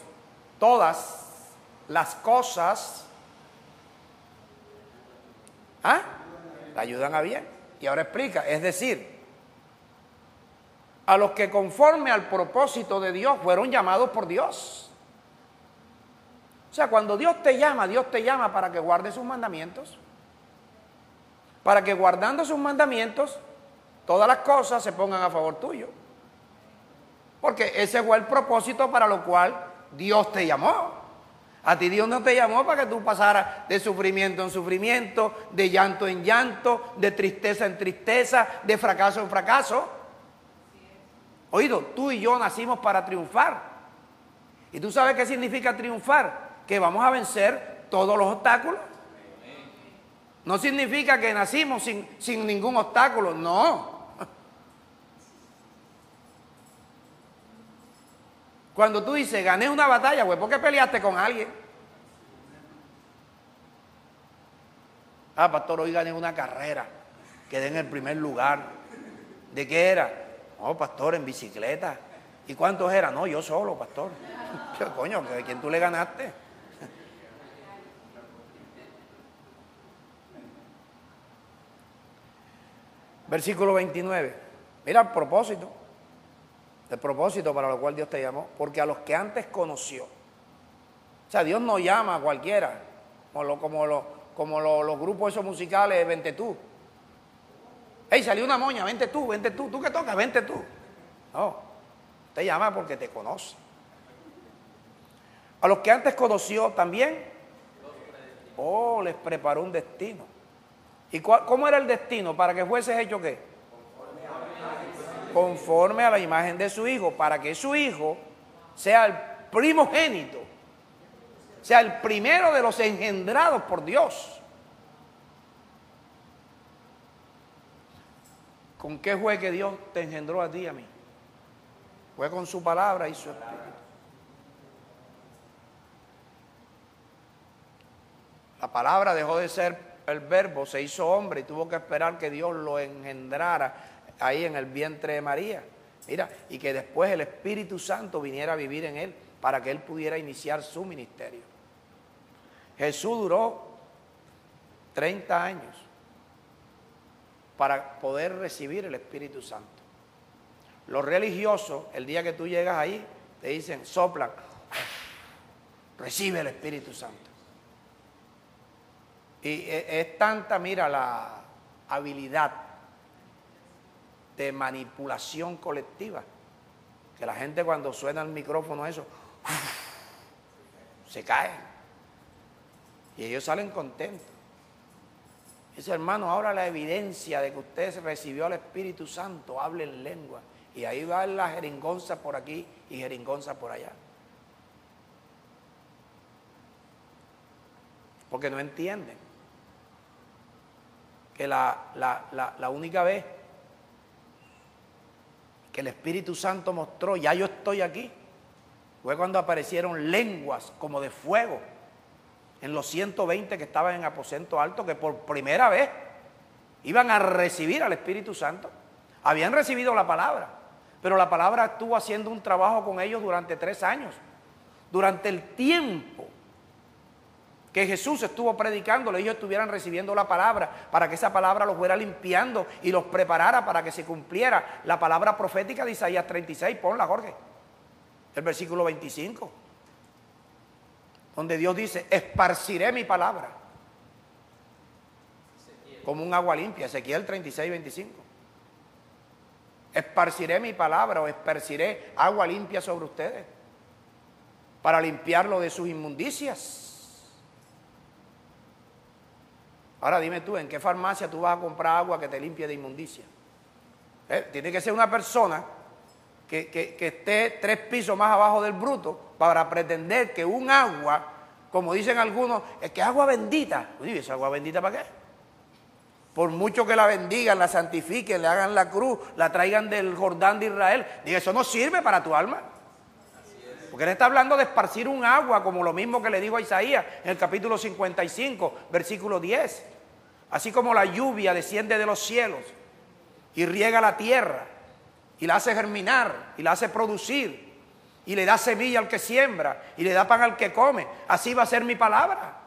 todas las cosas le ayudan a bien. Y ahora explica, es decir, a los que conforme al propósito de Dios fueron llamados por Dios. O sea, cuando Dios te llama para que guardes sus mandamientos, para que guardando sus mandamientos, todas las cosas se pongan a favor tuyo. Porque ese fue el propósito para lo cual Dios te llamó. A ti Dios no te llamó para que tú pasaras de sufrimiento en sufrimiento, de llanto en llanto, de tristeza en tristeza, de fracaso en fracaso. Oído, tú y yo nacimos para triunfar. ¿Y tú sabes qué significa triunfar? Que vamos a vencer todos los obstáculos. No significa que nacimos sin ningún obstáculo, no. Cuando tú dices, gané una batalla, pues, ¿por qué peleaste con alguien? Pastor, hoy gané una carrera, quedé en el primer lugar. ¿De qué era? No, pastor, en bicicleta. ¿Y cuántos eran? No, yo solo, pastor. ¿Qué coño? ¿De quién tú le ganaste? Versículo 29. Mira el propósito para lo cual Dios te llamó. Porque a los que antes conoció. O sea, Dios no llama a cualquiera. Como los grupos esos musicales, vente tú. Hey, salió una moña, vente tú. ¿Tú qué tocas? Vente tú. No, te llama porque te conoce. A los que antes conoció también, les preparó un destino. ¿Y cómo era el destino? Para que fueses hecho ¿qué? Conforme a la imagen de su Hijo, para que su Hijo sea el primogénito, sea el primero de los engendrados por Dios. ¿Con qué fue que Dios te engendró a ti y a mí? Fue con su palabra y su espíritu. La palabra dejó de ser el verbo, se hizo hombre y tuvo que esperar que Dios lo engendrara ahí en el vientre de María. Mira, y que después el Espíritu Santo viniera a vivir en él para que él pudiera iniciar su ministerio. Jesús duró 30 años para poder recibir el Espíritu Santo. Los religiosos, el día que tú llegas ahí, te dicen, soplan, recibe el Espíritu Santo. Y es tanta, mira, la habilidad de manipulación colectiva, que la gente cuando suena el micrófono eso, se cae. Y ellos salen contentos. Dice, hermano, ahora la evidencia de que usted recibió al Espíritu Santo, hable en lengua. Y ahí va la jeringonza por aquí y jeringonza por allá. Porque no entienden que la única vez que el Espíritu Santo mostró, ya yo estoy aquí, fue cuando aparecieron lenguas como de fuego en los 120 que estaban en aposento alto, que por primera vez iban a recibir al Espíritu Santo. Habían recibido la palabra, pero la palabra estuvo haciendo un trabajo con ellos durante 3 años. Durante el tiempo que Jesús estuvo predicando, ellos estuvieran recibiendo la palabra, para que esa palabra los fuera limpiando y los preparara para que se cumpliera la palabra profética de Isaías 36. Ponla, Jorge, el versículo 25, donde Dios dice, esparciré mi palabra como un agua limpia. Ezequiel 36, 25. Esparciré mi palabra o esparciré agua limpia sobre ustedes para limpiarlo de sus inmundicias. Ahora dime tú, ¿en qué farmacia tú vas a comprar agua que te limpie de inmundicia? Tiene que ser una persona que esté 3 pisos más abajo del bruto para pretender que un agua, como dicen algunos, es que es agua bendita. Oye, ¿esa agua bendita para qué? Por mucho que la bendigan, la santifiquen, le hagan la cruz, la traigan del Jordán de Israel, diga, eso no sirve para tu alma. Porque él está hablando de esparcir un agua, como lo mismo que le dijo a Isaías en el capítulo 55, versículo 10. Así como la lluvia desciende de los cielos y riega la tierra y la hace germinar, y la hace producir, y le da semilla al que siembra, y le da pan al que come. Así va a ser mi palabra.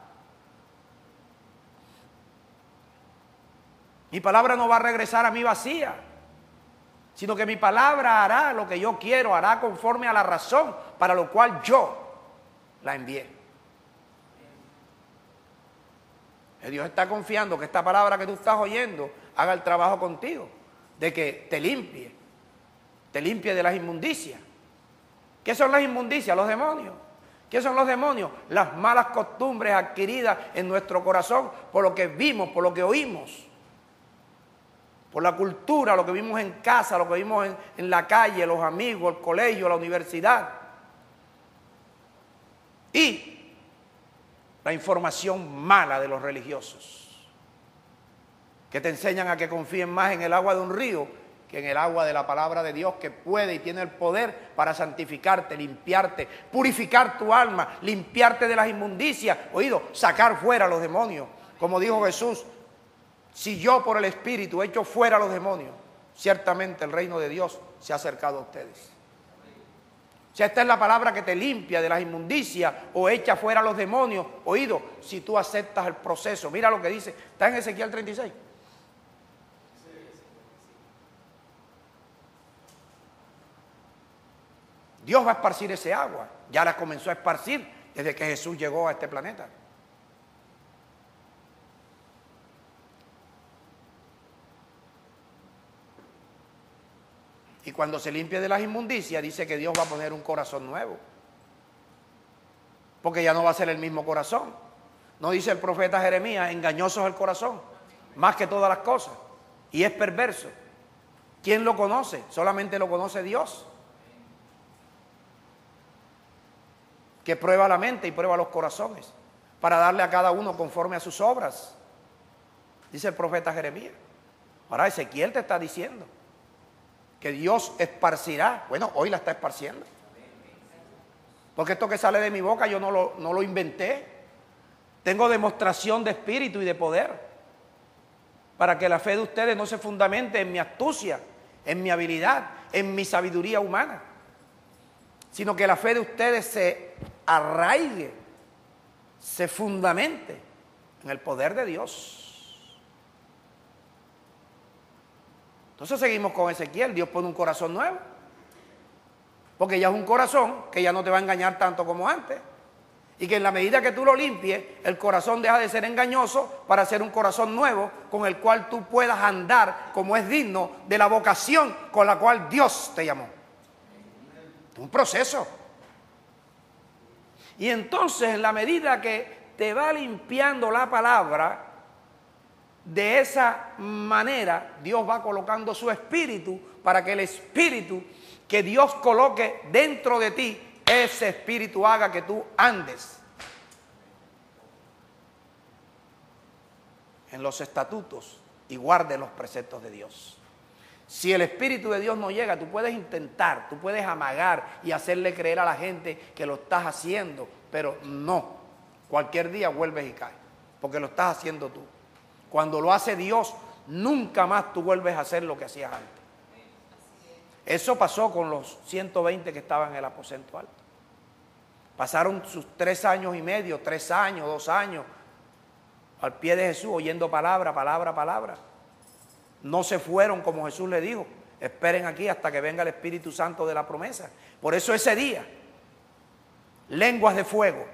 Mi palabra no va a regresar a mí vacía, sino que mi palabra hará lo que yo quiero, hará conforme a la razón para lo cual yo la envié. Dios está confiando que esta palabra que tú estás oyendo haga el trabajo contigo, de que te limpie de las inmundicias. ¿Qué son las inmundicias? Los demonios. ¿Qué son los demonios? Las malas costumbres adquiridas en nuestro corazón por lo que vimos, por lo que oímos, por la cultura, lo que vimos en casa, lo que vimos en la calle, los amigos, el colegio, la universidad. Y la información mala de los religiosos, que te enseñan a que confíen más en el agua de un río que en el agua de la palabra de Dios, que puede y tiene el poder para santificarte, limpiarte, purificar tu alma, limpiarte de las inmundicias, oído, sacar fuera a los demonios. Como dijo Jesús, si yo por el Espíritu echo fuera a los demonios, ciertamente el reino de Dios se ha acercado a ustedes. O sea, esta es la palabra que te limpia de las inmundicias o echa fuera a los demonios. Oído, si tú aceptas el proceso. Mira lo que dice, está en Ezequiel 36. Dios va a esparcir ese agua. Ya la comenzó a esparcir desde que Jesús llegó a este planeta. Y cuando se limpie de las inmundicias, dice que Dios va a poner un corazón nuevo. Porque ya no va a ser el mismo corazón. No dice el profeta Jeremías, engañoso es el corazón, más que todas las cosas. Y es perverso. ¿Quién lo conoce? Solamente lo conoce Dios. Que prueba la mente y prueba los corazones, para darle a cada uno conforme a sus obras. Dice el profeta Jeremías. Ahora Ezequiel te está diciendo que Dios esparcirá. Bueno, hoy la está esparciendo. Porque esto que sale de mi boca yo no lo inventé. Tengo demostración de espíritu y de poder. Para que la fe de ustedes no se fundamente en mi astucia, en mi habilidad, en mi sabiduría humana. Sino que la fe de ustedes se arraigue, se fundamente en el poder de Dios. Entonces seguimos con Ezequiel. Dios pone un corazón nuevo, porque ya es un corazón que ya no te va a engañar tanto como antes, y que en la medida que tú lo limpies, el corazón deja de ser engañoso para ser un corazón nuevo con el cual tú puedas andar como es digno de la vocación con la cual Dios te llamó. Un proceso. Y entonces, en la medida que te va limpiando la palabra, de esa manera Dios va colocando su espíritu para que el espíritu que Dios coloque dentro de ti, ese espíritu haga que tú andes en los estatutos y guardes los preceptos de Dios. Si el Espíritu de Dios no llega, tú puedes intentar, tú puedes amagar y hacerle creer a la gente que lo estás haciendo, pero no. Cualquier día vuelves y caes, porque lo estás haciendo tú. Cuando lo hace Dios, nunca más tú vuelves a hacer lo que hacías antes. Eso pasó con los 120 que estaban en el aposento alto. Pasaron sus 3 años y medio, 3 años, 2 años, al pie de Jesús, oyendo palabra, palabra, palabra. No se fueron como Jesús le dijo, esperen aquí hasta que venga el Espíritu Santo de la promesa. Por eso ese día, lenguas de fuego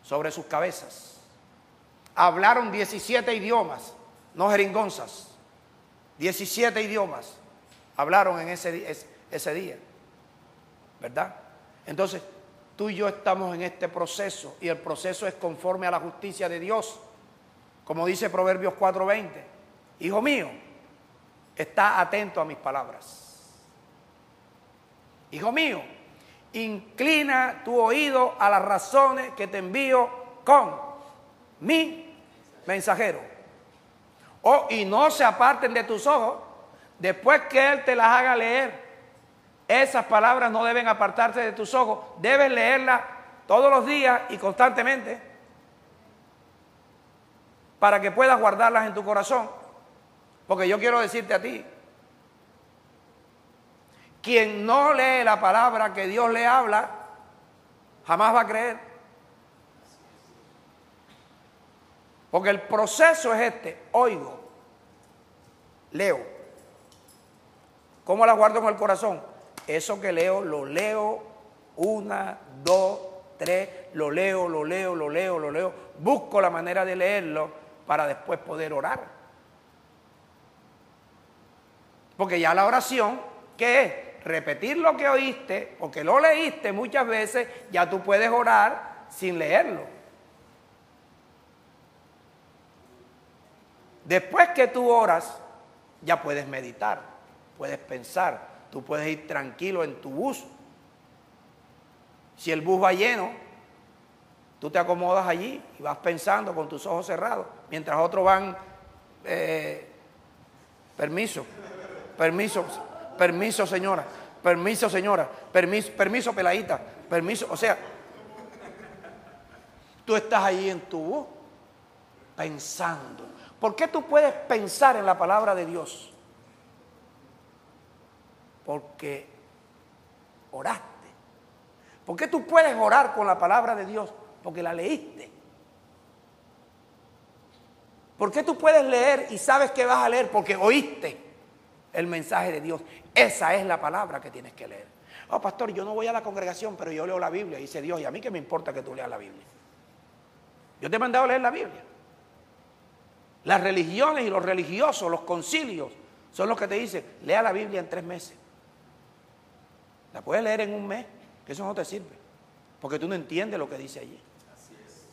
sobre sus cabezas. Hablaron 17 idiomas, no jeringonzas, 17 idiomas hablaron en ese día, ¿verdad? Entonces, tú y yo estamos en este proceso, y el proceso es conforme a la justicia de Dios, como dice Proverbios 4:20. Hijo mío, está atento a mis palabras. Hijo mío, inclina tu oído a las razones que te envío con mi mensajero. Y no se aparten de tus ojos después que Él te las haga leer. Esas palabras no deben apartarse de tus ojos. Debes leerlas todos los días y constantemente para que puedas guardarlas en tu corazón. Porque yo quiero decirte a ti Quien no lee la palabra que Dios le habla, jamás va a creer. Porque el proceso es este: oigo, leo. ¿Cómo la guardo en el corazón? Eso que leo, lo leo 1, 2, 3, lo leo. Busco la manera de leerlo para después poder orar. Porque ya la oración, ¿qué es? Repetir lo que oíste, porque lo leíste muchas veces, ya tú puedes orar sin leerlo. Después que tú oras, ya puedes meditar, puedes pensar, tú puedes ir tranquilo en tu bus. Si el bus va lleno, tú te acomodas allí y vas pensando con tus ojos cerrados, mientras otros van, permiso señora, permiso peladita, permiso, o sea, tú estás allí en tu bus pensando. ¿Por qué tú puedes pensar en la palabra de Dios? Porque oraste. ¿Por qué tú puedes orar con la palabra de Dios? Porque la leíste. ¿Por qué tú puedes leer y sabes que vas a leer? Porque oíste el mensaje de Dios. Esa es la palabra que tienes que leer. Oh, pastor, yo no voy a la congregación, pero yo leo la Biblia, dice Dios. ¿Y a mí qué me importa que tú leas la Biblia? Yo te he mandado a leer la Biblia. Las religiones y los religiosos, los concilios, son los que te dicen: lea la Biblia en 3 meses. La puedes leer en 1 mes, que eso no te sirve, porque tú no entiendes lo que dice allí. Así es.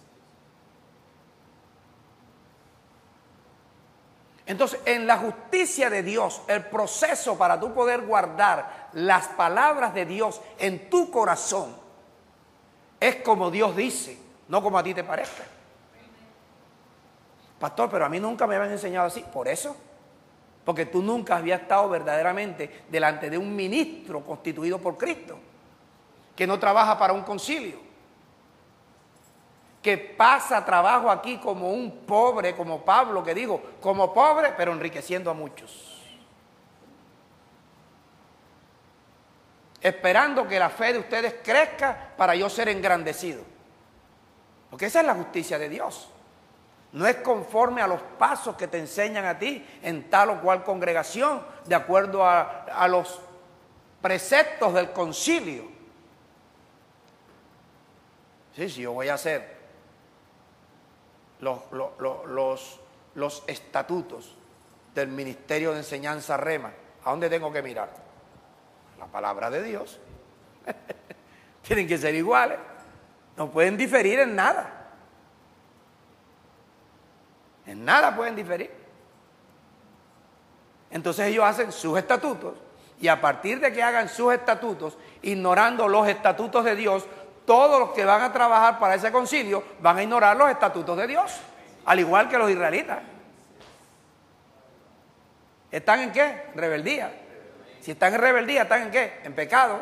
Entonces, en la justicia de Dios, el proceso para tú poder guardar las palabras de Dios en tu corazón es como Dios dice, no como a ti te parezca. Pastor, pero a mí nunca me habían enseñado así. Por eso, porque tú nunca habías estado verdaderamente delante de un ministro constituido por Cristo, que no trabaja para un concilio, que pasa trabajo aquí como un pobre, como Pablo, que digo, como pobre, pero enriqueciendo a muchos. Esperando que la fe de ustedes crezca para yo ser engrandecido. Porque esa es la justicia de Dios. No es conforme a los pasos que te enseñan a ti en tal o cual congregación, de acuerdo a los preceptos del concilio. Sí, yo voy a hacer los estatutos del Ministerio de Enseñanza Rema. ¿A dónde tengo que mirar? La palabra de Dios. Tienen que ser iguales. No pueden diferir en nada. En nada pueden diferir. Entonces ellos hacen sus estatutos, y a partir de que hagan sus estatutos, ignorando los estatutos de Dios, todos los que van a trabajar para ese concilio van a ignorar los estatutos de Dios, al igual que los israelitas. ¿Están en qué? Rebeldía. Si están en rebeldía, ¿están en qué? En pecado,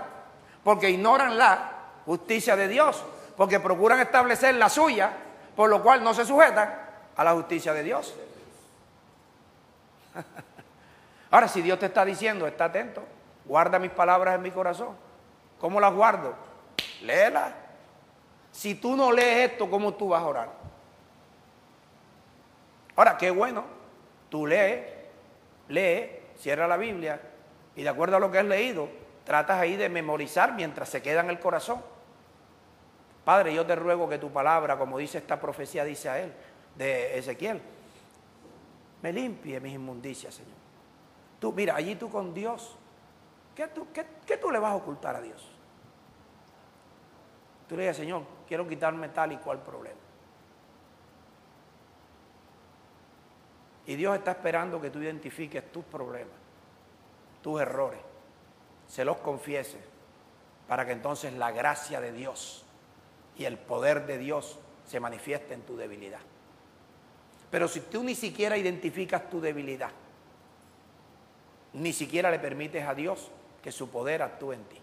porque ignoran la justicia de Dios, porque procuran establecer la suya, por lo cual no se sujetan a la justicia de Dios. Ahora, si Dios te está diciendo, está atento, guarda mis palabras en mi corazón. ¿Cómo las guardo? Léelas. Si tú no lees esto, ¿cómo tú vas a orar? Ahora, qué bueno, tú lees, cierra la Biblia y de acuerdo a lo que has leído, tratas ahí de memorizar mientras se queda en el corazón. Padre, yo te ruego que tu palabra, como dice esta profecía de Isaías, de Ezequiel, me limpie mis inmundicias, Señor. Tú, mira, allí tú con Dios, ¿qué tú le vas a ocultar a Dios? Tú le dices: Señor, quiero quitarme tal y cual problema. Y Dios está esperando que tú identifiques tus problemas, tus errores, se los confieses, para que entonces la gracia de Dios y el poder de Dios se manifieste en tu debilidad. Pero si tú ni siquiera identificas tu debilidad, ni siquiera le permites a Dios que su poder actúe en ti.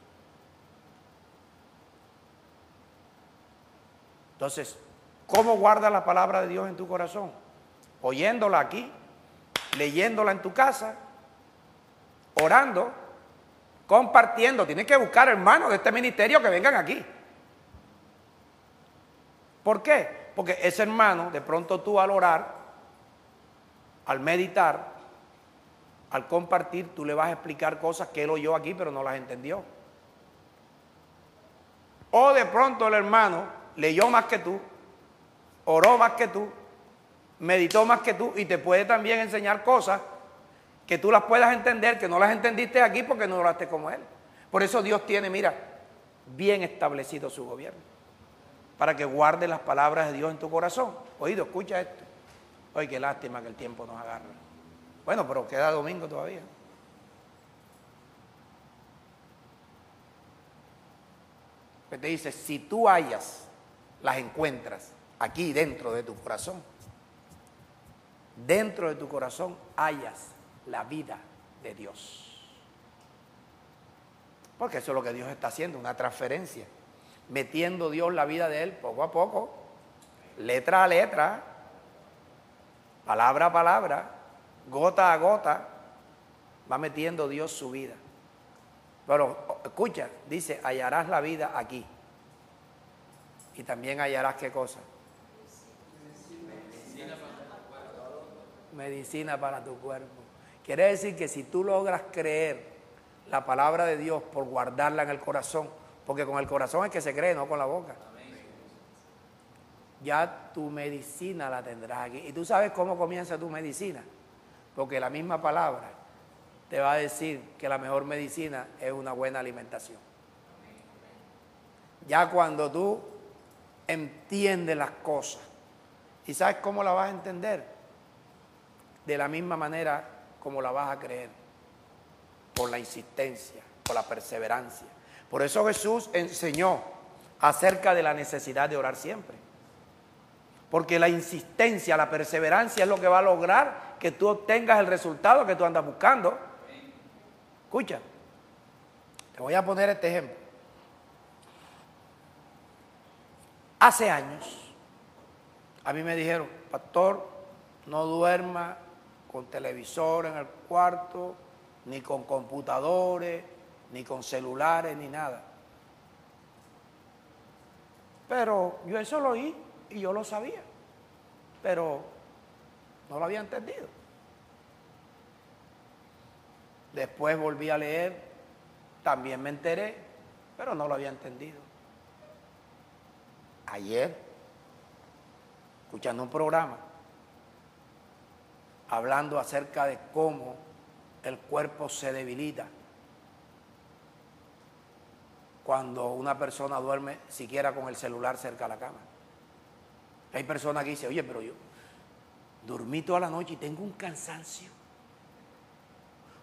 Entonces, ¿cómo guardas la palabra de Dios en tu corazón? Oyéndola aquí, leyéndola en tu casa, orando compartiendo. Tienes que buscar hermanos de este ministerio que vengan aquí. ¿Por qué? Porque ese hermano, de pronto tú al orar, al meditar, al compartir, tú le vas a explicar cosas que él oyó aquí pero no las entendió. O de pronto el hermano leyó más que tú, oró más que tú, meditó más que tú y te puede también enseñar cosas que tú las puedas entender, que no las entendiste aquí porque no oraste como él. Por eso Dios tiene, mira, bien establecido su gobierno, para que guarde las palabras de Dios en tu corazón. Oído, escucha esto. Ay, qué lástima que el tiempo nos agarra. Bueno, pero queda domingo todavía. Pues te dice, si tú las encuentras aquí dentro de tu corazón, dentro de tu corazón hallas la vida de Dios. Porque eso es lo que Dios está haciendo, una transferencia. Metiendo Dios la vida de él poco a poco, letra a letra, palabra a palabra, gota a gota, va metiendo Dios su vida. Pero escucha, dice, hallarás la vida aquí. Y también hallarás ¿qué cosa? Medicina para tu cuerpo. Quiere decir que si tú logras creer la palabra de Dios por guardarla en el corazón, porque con el corazón es que se cree, no con la boca, ya tu medicina la tendrás aquí. ¿Y tú sabes cómo comienza tu medicina? Porque la misma palabra te va a decir que la mejor medicina es una buena alimentación. Ya cuando tú entiendes las cosas, ¿y sabes cómo la vas a entender? De la misma manera como la vas a creer, por la insistencia, por la perseverancia. Por eso Jesús enseñó acerca de la necesidad de orar siempre. Porque la insistencia, la perseverancia es lo que va a lograr que tú obtengas el resultado que tú andas buscando. Escucha, te voy a poner este ejemplo. Hace años, a mí me dijeron, pastor, no duerma con televisor en el cuarto, ni con computadores, ni con celulares, ni nada. Pero yo eso lo oí y yo lo sabía, pero no lo había entendido. Después volví a leer, también me enteré, pero no lo había entendido. Ayer, escuchando un programa, hablando acerca de cómo el cuerpo se debilita cuando una persona duerme siquiera con el celular cerca de la cama. Hay personas que dicen, oye, pero yo dormí toda la noche y tengo un cansancio.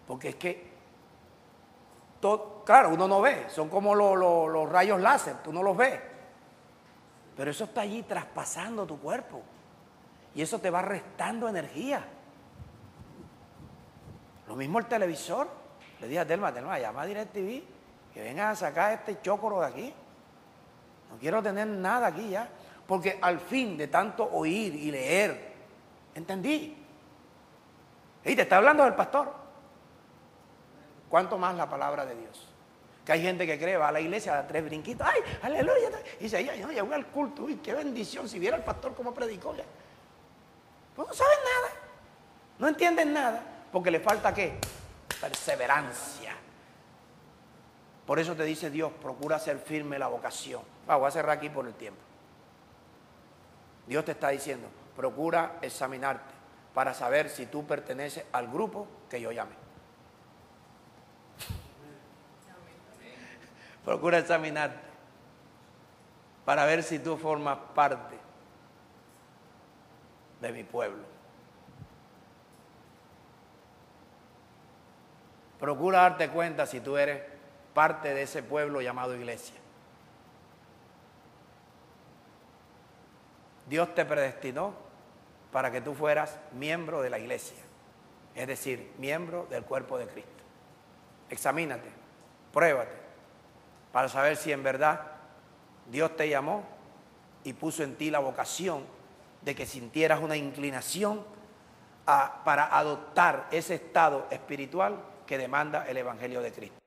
Porque es que, claro, uno no ve, son como los rayos láser, tú no los ves. Pero eso está allí traspasando tu cuerpo. Y eso te va restando energía. Lo mismo el televisor. Le dije a Telma, llama a DirecTV, que vengan a sacar este chócoro de aquí. No quiero tener nada aquí ya. Porque al fin de tanto oír y leer, entendí. Y te está hablando del pastor. ¿Cuánto más la palabra de Dios? Que hay gente que cree, va a la iglesia, da 3 brinquitos, ¡ay, aleluya! Y dice, ya voy al culto, uy, qué bendición, si viera el pastor cómo predicó ya. Pues no saben nada, no entienden nada, porque le falta ¿qué? Perseverancia. Por eso te dice Dios, procura hacer firme la vocación. Voy a cerrar aquí por el tiempo. Dios te está diciendo, procura examinarte para saber si tú perteneces al grupo que yo llame. Procura examinarte para ver si tú formas parte de mi pueblo. Procura darte cuenta si tú eres parte de ese pueblo llamado iglesia. Dios te predestinó para que tú fueras miembro de la iglesia, es decir, miembro del cuerpo de Cristo. Examínate, pruébate, para saber si en verdad Dios te llamó y puso en ti la vocación de que sintieras una inclinación para adoptar ese estado espiritual que demanda el Evangelio de Cristo.